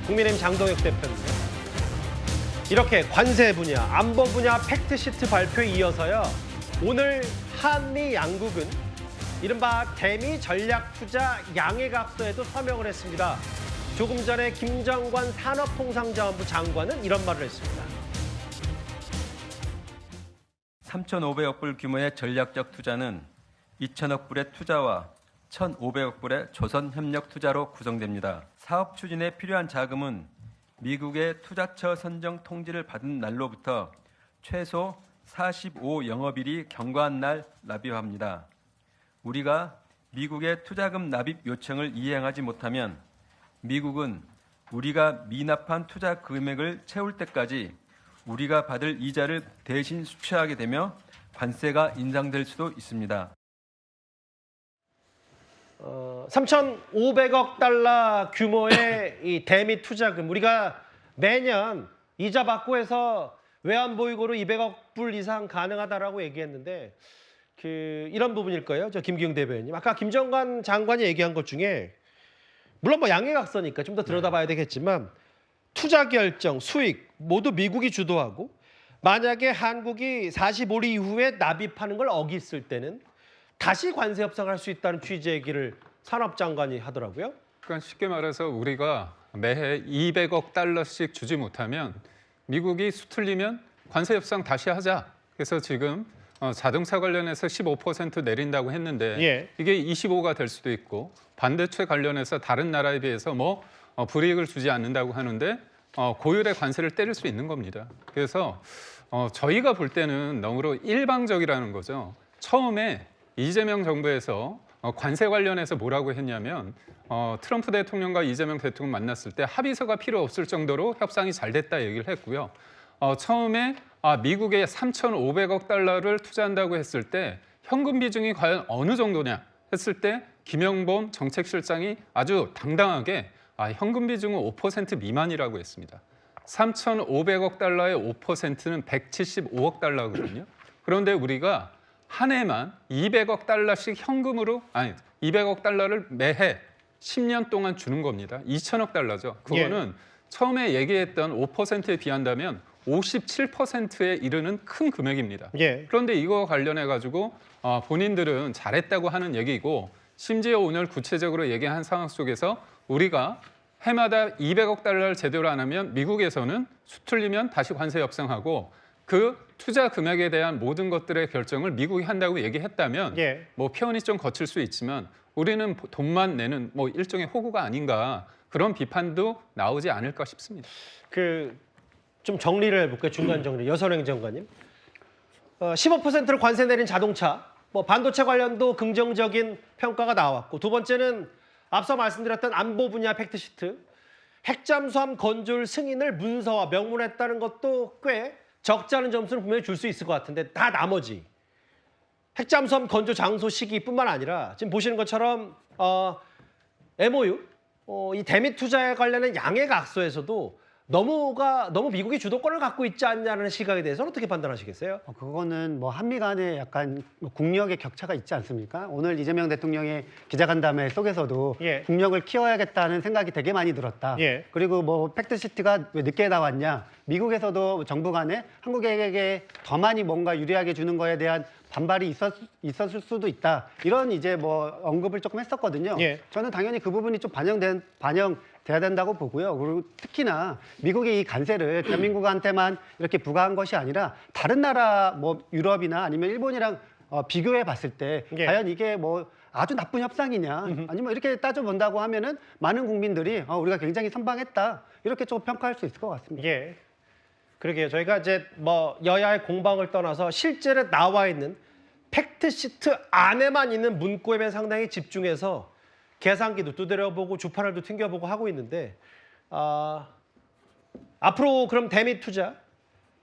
국민의힘 장동혁 대표입니다. 이렇게 관세 분야, 안보 분야 팩트시트 발표에 이어서요. 오늘 한미 양국은 이른바 대미 전략투자 양해각서에도 서명을 했습니다. 조금 전에 김정관 산업통상자원부 장관은 이런 말을 했습니다. 3,500억 불 규모의 전략적 투자는 2천억 불의 투자와 1,500억 불의 조선협력 투자로 구성됩니다. 사업 추진에 필요한 자금은 미국의 투자처 선정 통지를 받은 날로부터 최소 45 영업일이 경과한 날 납입합니다. 우리가 미국의 투자금 납입 요청을 이행하지 못하면 미국은 우리가 미납한 투자 금액을 채울 때까지 우리가 받을 이자를 대신 수취하게 되며 관세가 인상될 수도 있습니다. 3,500억 달러 규모의 이 대미 투자금, 우리가 매년 이자 받고 해서 외환보유고로 200억 불 이상 가능하다라고 얘기했는데 이런 부분일 거예요. 저 김기웅 대변인님. 아까 김정관 장관이 얘기한 것 중에 물론 뭐 양해각서니까 좀 더 들여다봐야 되겠지만 투자 결정, 수익 모두 미국이 주도하고 만약에 한국이 45일 이후에 납입하는 걸 어겼을 때는 다시 관세 협상할 수 있다는 취지의 얘기를 산업장관이 하더라고요. 그러니까 쉽게 말해서 우리가 매해 200억 달러씩 주지 못하면 미국이 수틀리면 관세 협상 다시 하자. 그래서 지금 자동차 관련해서 15% 내린다고 했는데 이게 25가 될 수도 있고 반도체 관련해서 다른 나라에 비해서 불이익을 주지 않는다고 하는데 고율의 관세를 때릴 수 있는 겁니다. 그래서 저희가 볼 때는 너무로 일방적이라는 거죠. 처음에 이재명 정부에서 관세 관련해서 뭐라고 했냐면 트럼프 대통령과 이재명 대통령 만났을 때 합의서가 필요 없을 정도로 협상이 잘 됐다 얘기를 했고요. 처음에 미국에 3,500억 달러를 투자한다고 했을 때 현금 비중이 과연 어느 정도냐 했을 때 김영범 정책실장이 아주 당당하게 현금 비중은 5% 미만이라고 했습니다. 3,500억 달러의 5%는 175억 달러거든요. 그런데 우리가 한 해만 200억 달러씩 현금으로 200억 달러를 매해 10년 동안 주는 겁니다. 2천억 달러죠. 그거는 처음에 얘기했던 5%에 비한다면 57%에 이르는 큰 금액입니다. 그런데 이거 관련해 가지고 본인들은 잘했다고 하는 얘기고 심지어 오늘 구체적으로 얘기한 상황 속에서 우리가 해마다 200억 달러를 제대로 안 하면 미국에서는 수틀리면 다시 관세 협상하고 그 투자 금액에 대한 모든 것들의 결정을 미국이 한다고 얘기했다면 표현이 좀 거칠 수 있지만 우리는 돈만 내는 일종의 호구가 아닌가 그런 비판도 나오지 않을까 싶습니다. 좀 정리를 해볼까요? 중간 정리. 여선행 장관님. 15%를 관세 내린 자동차, 반도체 관련도 긍정적인 평가가 나왔고 두 번째는 앞서 말씀드렸던 안보 분야 팩트시트, 핵잠수함 건조율 승인을 문서화, 명문했다는 것도 꽤 적지 않은 점수를 분명히 줄 수 있을 것 같은데 다 나머지 핵잠수함 건조 장소 시기뿐만 아니라 지금 보시는 것처럼 MOU, 이 대미 투자에 관련된 양해각서에서도 너무 미국이 주도권을 갖고 있지 않냐는 시각에 대해서는 어떻게 판단하시겠어요? 그거는 한미 간에 약간 국력의 격차가 있지 않습니까? 오늘 이재명 대통령의 기자간담회 속에서도 국력을 키워야겠다는 생각이 되게 많이 들었다. 그리고 팩트시트가 왜 늦게 나왔냐? 미국에서도 정부 간에 한국에게 더 많이 뭔가 유리하게 주는 거에 대한 반발이 있었을 수도 있다. 이런 언급을 조금 했었거든요. 저는 당연히 그 부분이 좀 반영돼야 된다고 보고요. 그리고 특히나 미국이 이 관세를 대한민국한테만 이렇게 부과한 것이 아니라 다른 나라 유럽이나 아니면 일본이랑 비교해 봤을 때 과연 이게 아주 나쁜 협상이냐 아니면 이렇게 따져본다고 하면은 많은 국민들이 우리가 굉장히 선방했다 이렇게 좀 평가할 수 있을 것 같습니다. 그러게요. 저희가 이제 여야의 공방을 떠나서 실제로 나와 있는 팩트시트 안에만 있는 문구에 상당히 집중해서 계산기도 두드려보고 주판을도 튕겨보고 하고 있는데 앞으로 그럼 대미 투자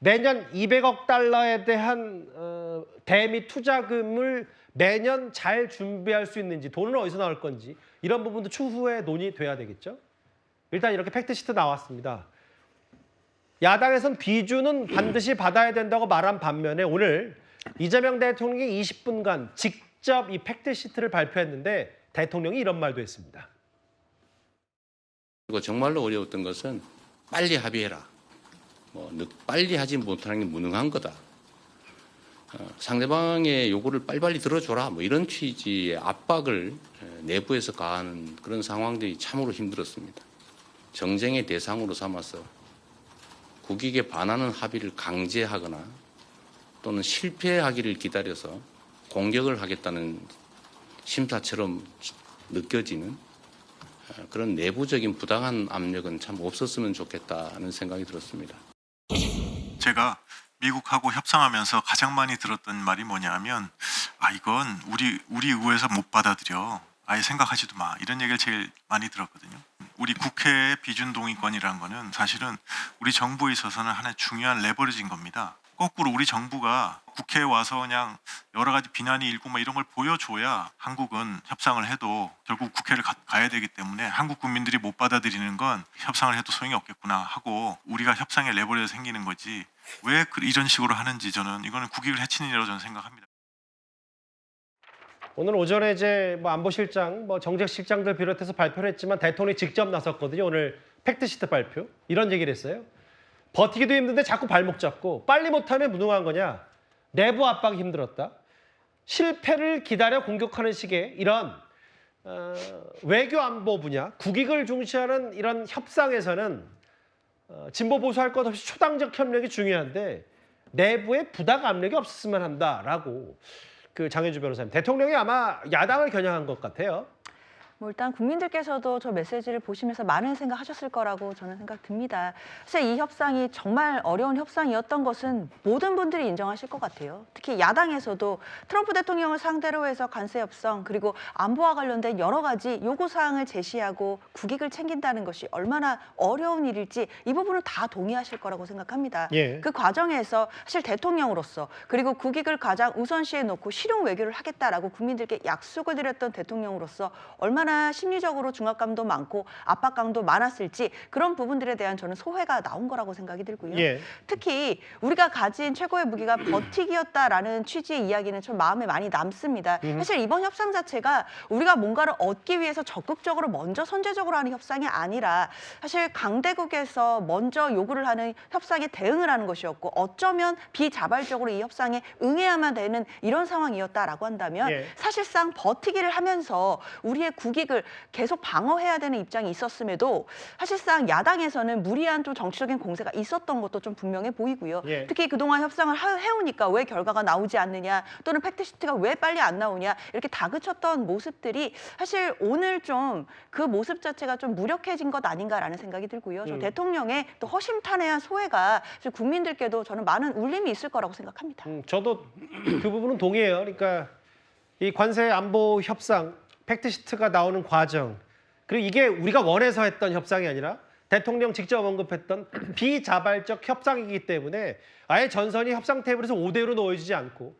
매년 200억 달러에 대한 대미 투자금을 매년 잘 준비할 수 있는지 돈은 어디서 나올 건지 이런 부분도 추후에 논의돼야 되겠죠. 일단 이렇게 팩트시트 나왔습니다. 야당에선 비준은 반드시 받아야 된다고 말한 반면에 오늘 이재명 대통령이 20분간 직접 이 팩트시트를 발표했는데 대통령이 이런 말도 했습니다. 그리고 정말로 어려웠던 것은 빨리 합의해라. 빨리 하지 못하는 게 무능한 거다. 상대방의 요구를 빨리빨리 들어줘라. 이런 취지의 압박을 내부에서 가하는 그런 상황들이 참으로 힘들었습니다. 정쟁의 대상으로 삼아서 국익에 반하는 합의를 강제하거나 또는 실패하기를 기다려서 공격을 하겠다는 심사처럼 느껴지는 그런 내부적인 부당한 압력은 참 없었으면 좋겠다는 생각이 들었습니다. 제가 미국하고 협상하면서 가장 많이 들었던 말이 뭐냐 하면 이건 우리 의회에서 못 받아들여. 아예 생각하지도 마. 이런 얘기를 제일 많이 들었거든요. 우리 국회의 비준 동의권이라는 거는 사실은 우리 정부에 있어서는 하나의 중요한 레버리지인 겁니다. 거꾸로 우리 정부가 국회에 와서 그냥 여러 가지 비난이 일고 이런 걸 보여줘야 한국은 협상을 해도 결국 국회를 가야 되기 때문에 한국 국민들이 못 받아들이는 건 협상을 해도 소용이 없겠구나 하고 우리가 협상의 레버리지가 생기는 거지 왜 이런 식으로 하는지 저는 이거는 국익을 해치는 일이라고 저는 생각합니다. 오늘 오전에 이제 안보실장, 정책실장들 비롯해서 발표를 했지만 대통령이 직접 나섰거든요. 오늘 팩트시트 발표. 이런 얘기를 했어요. 버티기도 힘든데 자꾸 발목 잡고 빨리 못하면 무능한 거냐. 내부 압박이 힘들었다. 실패를 기다려 공격하는 식의 이런 외교 안보 분야, 국익을 중시하는 이런 협상에서는 진보 보수할 것 없이 초당적 협력이 중요한데 내부에 부당 압력이 없었으면 한다라고 장현주 변호사님, 대통령이 아마 야당을 겨냥한 것 같아요. 일단 국민들께서도 저 메시지를 보시면서 많은 생각하셨을 거라고 저는 생각 듭니다. 사실 이 협상이 정말 어려운 협상이었던 것은 모든 분들이 인정하실 것 같아요. 특히 야당에서도 트럼프 대통령을 상대로 해서 관세 협상 그리고 안보와 관련된 여러 가지 요구사항을 제시하고 국익을 챙긴다는 것이 얼마나 어려운 일일지 이 부분은 다 동의하실 거라고 생각합니다. 예. 그 과정에서 사실 대통령으로서 그리고 국익을 가장 우선시에 놓고 실용 외교를 하겠다라고 국민들께 약속을 드렸던 대통령으로서 얼마나 심리적으로 중압감도 많고 압박감도 많았을지 그런 부분들에 대한 저는 소회가 나온 거라고 생각이 들고요. 예. 특히 우리가 가진 최고의 무기가 버티기였다라는 취지의 이야기는 좀 마음에 많이 남습니다. 사실 이번 협상 자체가 우리가 뭔가를 얻기 위해서 적극적으로 먼저 선제적으로 하는 협상이 아니라 사실 강대국에서 먼저 요구를 하는 협상에 대응을 하는 것이었고 어쩌면 비자발적으로 이 협상에 응해야만 되는 이런 상황이었다라고 한다면 예. 사실상 버티기를 하면서 우리의 국익을 계속 방어해야 되는 입장이 있었음에도 사실상 야당에서는 무리한 좀 정치적인 공세가 있었던 것도 좀 분명해 보이고요. 예. 특히 그동안 협상을 해오니까 왜 결과가 나오지 않느냐 또는 팩트시트가 왜 빨리 안 나오냐 이렇게 다그쳤던 모습들이 사실 오늘 좀 그 모습 자체가 좀 무력해진 것 아닌가라는 생각이 들고요. 좀 대통령의 또 허심탄회한 소회가 국민들께도 저는 많은 울림이 있을 거라고 생각합니다. 저도 그 부분은 동의해요. 그러니까 이 관세 안보 협상 팩트시트가 나오는 과정 그리고 이게 우리가 원해서 했던 협상이 아니라 대통령 직접 언급했던 비자발적 협상이기 때문에 아예 전선이 협상 테이블에서 5대5로 놓여지지 않고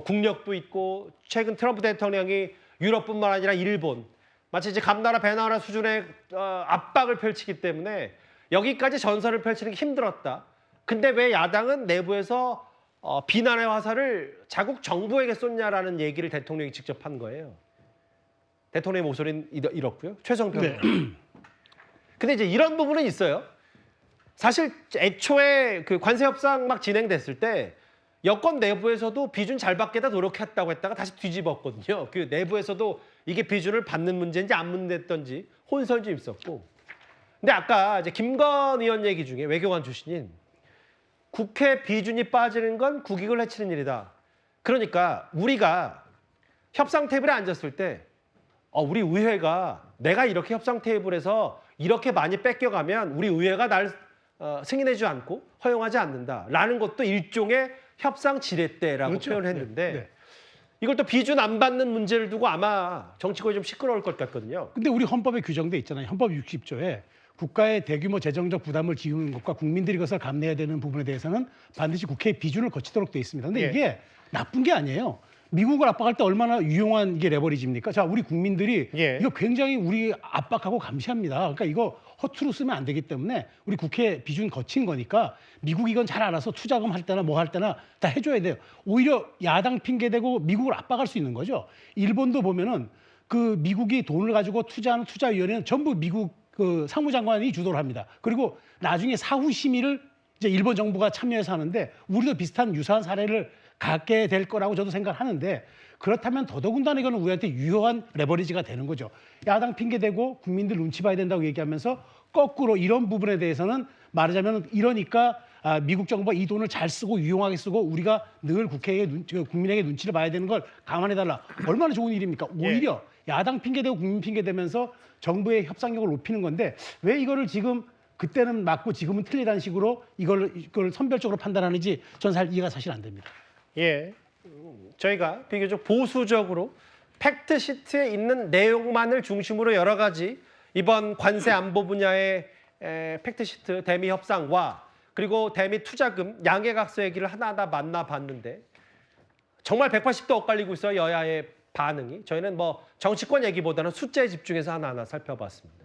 국력도 있고 최근 트럼프 대통령이 유럽뿐만 아니라 일본 마치 이제 감나라 배나라 수준의 압박을 펼치기 때문에 여기까지 전선을 펼치는 게 힘들었다. 근데 왜 야당은 내부에서 비난의 화살을 자국 정부에게 쏟냐라는 얘기를 대통령이 직접 한 거예요. 대통령의 목소리는 이렇고요. 최성평. 네. 근데 이제 이런 부분은 있어요. 사실 애초에 그 관세 협상 막 진행됐을 때 여권 내부에서도 비준 잘 받겠다 노력했다고 했다가 다시 뒤집었거든요. 그 내부에서도 이게 비준을 받는 문제인지 안 문제였던지 혼선이 좀 있었고. 근데 아까 이제 김건 의원 얘기 중에 외교관 출신인 국회 비준이 빠지는 건 국익을 해치는 일이다. 그러니까 우리가 협상 테이블에 앉았을 때 우리 의회가 내가 이렇게 협상 테이블에서 이렇게 많이 뺏겨가면 우리 의회가 날 승인해주지 않고 허용하지 않는다라는 것도 일종의 협상 지렛대라고 그렇죠. 표현을 했는데 네. 이걸 또 비준 안 받는 문제를 두고 아마 정치권이 좀 시끄러울 것 같거든요. 근데 우리 헌법에 규정돼 있잖아요. 헌법 60조에 국가의 대규모 재정적 부담을 지우는 것과 국민들이 그것을 감내해야 되는 부분에 대해서는 반드시 국회의 비준을 거치도록 돼 있습니다. 근데 예. 이게 나쁜 게 아니에요. 미국을 압박할 때 얼마나 유용한 이게 레버리지입니까? 자, 우리 국민들이 예. 이거 굉장히 우리 압박하고 감시합니다. 그러니까 이거 허투루 쓰면 안 되기 때문에 우리 국회 비준 거친 거니까 미국 이건 잘 알아서 투자금 할 때나 뭐 할 때나 다 해줘야 돼요. 오히려 야당 핑계대고 미국을 압박할 수 있는 거죠. 일본도 보면은 그 미국이 돈을 가지고 투자하는 투자위원회는 전부 미국 그 상무장관이 주도를 합니다. 그리고 나중에 사후 심의를 이제 일본 정부가 참여해서 하는데 우리도 비슷한 유사한 사례를 갖게 될 거라고 저도 생각하는데 그렇다면 더더군다나 이거는 우리한테 유효한 레버리지가 되는 거죠. 야당 핑계대고 국민들 눈치 봐야 된다고 얘기하면서 거꾸로 이런 부분에 대해서는 말하자면 이러니까 미국 정부가 이 돈을 잘 쓰고 유용하게 쓰고 우리가 늘 국민에게 눈치를 봐야 되는 걸 감안해달라. 얼마나 좋은 일입니까? 오히려 야당 핑계대고 국민 핑계대면서 정부의 협상력을 높이는 건데 왜 이거를 지금 그때는 맞고 지금은 틀리다는 식으로 이걸 선별적으로 판단하는지 전 이해가 사실 안 됩니다. 예, 저희가 비교적 보수적으로 팩트 시트에 있는 내용만을 중심으로 여러 가지 이번 관세 안보 분야의 팩트 시트 대미 협상과 그리고 대미 투자금 양해각서 얘기를 하나하나 만나봤는데 정말 180도 엇갈리고 있어요. 여야의 반응이. 저희는 뭐 정치권 얘기보다는 숫자에 집중해서 하나하나 살펴봤습니다.